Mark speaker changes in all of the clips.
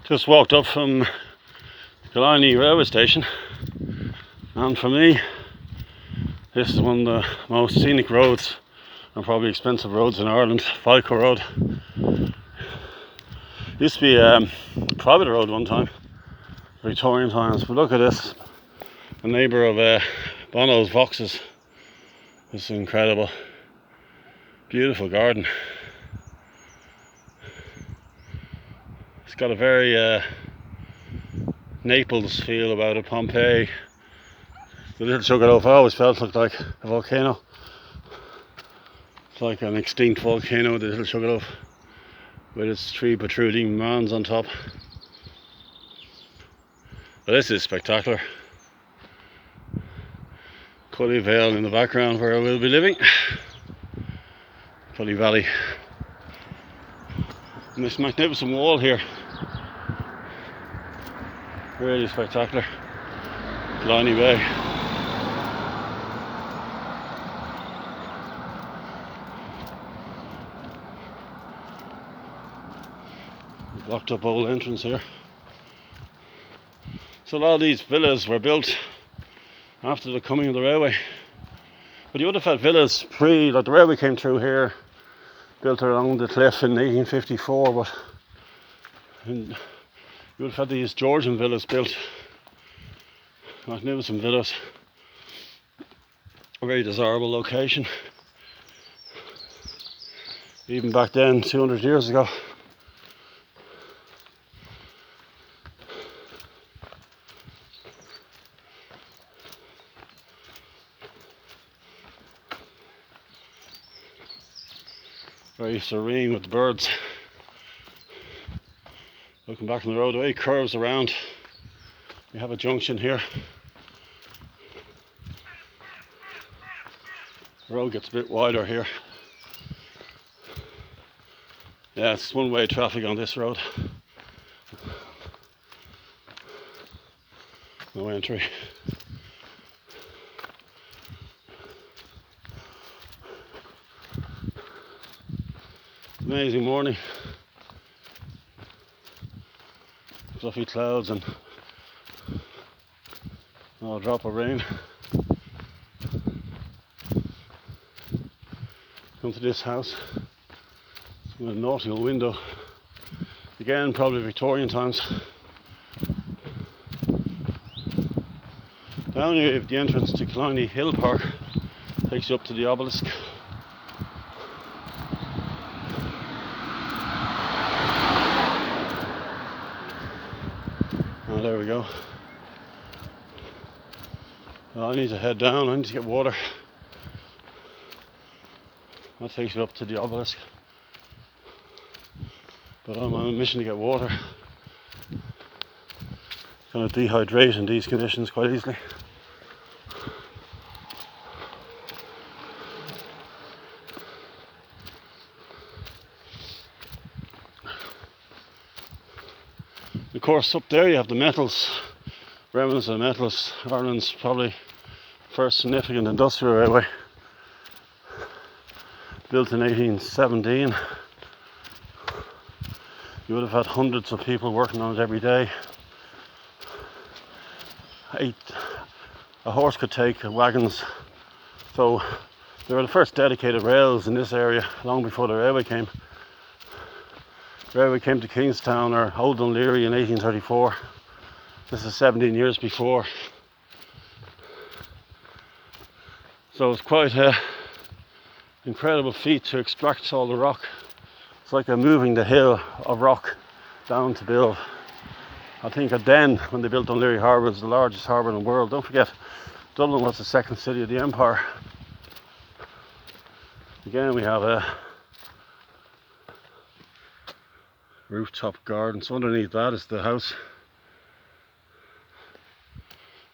Speaker 1: Just walked up from Killiney railway station, and for me this is one of the most scenic roads and probably expensive roads in Ireland. Vico Road. Used to be a private road one time, Victorian times, but look at this, a neighbour of Bono's Voxes. This is incredible, beautiful garden. It's got a very Naples feel about it. Pompeii, the little Sugarloaf, I always felt looked like a volcano. It's like an extinct volcano, the little Sugarloaf, with its three protruding mounds on top. But this is spectacular. Cully Vale in the background where I will be living. Cully Valley. And this magnificent wall here. Really spectacular. Killiney Bay. Blocked up old entrance here. So a lot of these villas were built after the coming of the railway. But you would have had villas like the railway came through here, built along the cliff in 1854, but you would have had these Georgian villas built. Magnificent villas. A very desirable location. Even back then, 200 years ago. Very serene with the birds. Looking back on the road, the way it curves around. We have a junction here. The road gets a bit wider here. Yeah, it's one-way traffic on this road. No entry. Amazing morning. Fluffy clouds and not a drop of rain. Come to this house with a nautical window. Again, probably Victorian times. Down here, the entrance to Killiney Hill Park takes you up to the obelisk. Oh, there we go. Well, I need to head down, I need to get water. That takes you up to the obelisk. But I'm on a mission to get water. Going to dehydrate in these conditions quite easily. Of course, up there you have the metals, remnants of metals. Ireland's probably first significant industrial railway, built in 1817. You would have had hundreds of people working on it every day. A horse could take wagons, so there were the first dedicated rails in this area long before the railway came. The railway came to Kingstown or Old Dunleary in 1834. This is 17 years before. So it's quite an incredible feat to extract all the rock. It's like they're moving the hill of rock down to build. I think at then, when they built Dunleary Harbour, it was the largest harbour in the world. Don't forget, Dublin was the second city of the empire. Again, we have a rooftop garden. So underneath that is the house.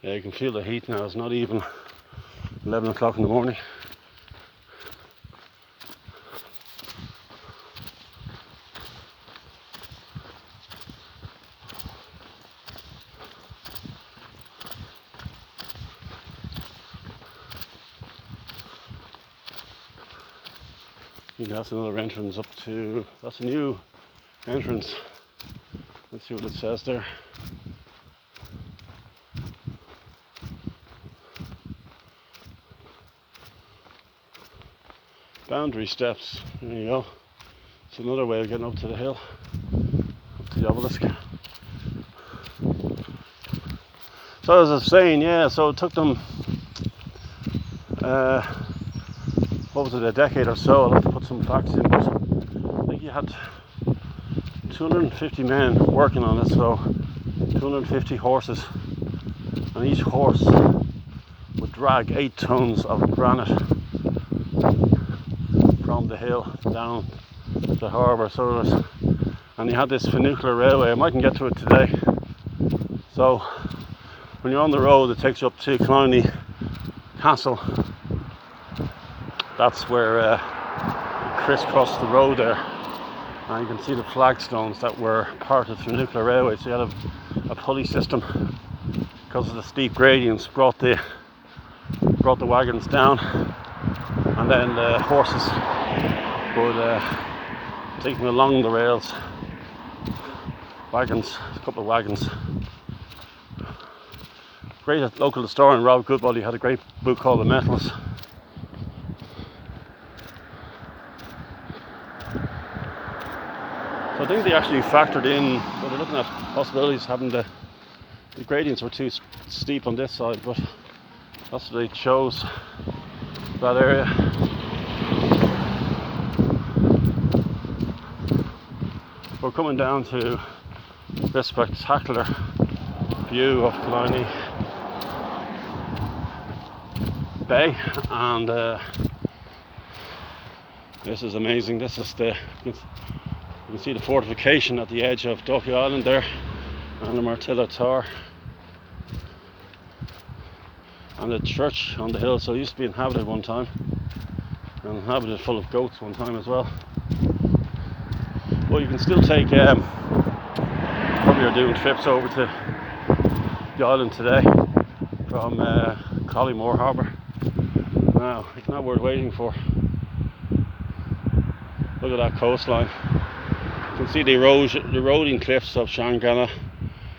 Speaker 1: Yeah, you can feel the heat now. It's not even 11 o'clock in the morning. That's another entrance up to, that's a new entrance Let's see what it says there. Boundary steps, there you go. It's another way of getting up to the hill, up to the obelisk. So as I was saying, yeah, so it took them, what was it, a decade or so. I'll have to put some facts in, but I think you had 250 men working on it, so 250 horses, and each horse would drag 8 tons of granite from the hill down the harbour. So it was, and you had this funicular railway. I mightn't get to it today. So when you're on the road, it takes you up to Killiney Castle. That's where you crisscross the road there, and you can see the flagstones that were part of the funicular railway. So you had a pulley system, because of the steep gradients, brought the wagons down, and then the horses would take them along the rails. Wagons, a couple of wagons. Great local historian Rob Goodbody had a great book called The Metals. So I think they actually factored in, well, they're looking at possibilities having the gradients were too steep on this side, but that's what they chose, that area. We're coming down to this spectacular view of Killiney Bay, and this is amazing. This is you can see the fortification at the edge of Dalkey Island there, and the Martilla Tower, and the church on the hill. So it used to be inhabited one time, and inhabited full of goats one time as well. Well, you can still take, probably are doing trips over to the island today from Collymore Harbour. Now, it's not worth waiting for. Look at that coastline. You can see the eroding cliffs of Shangana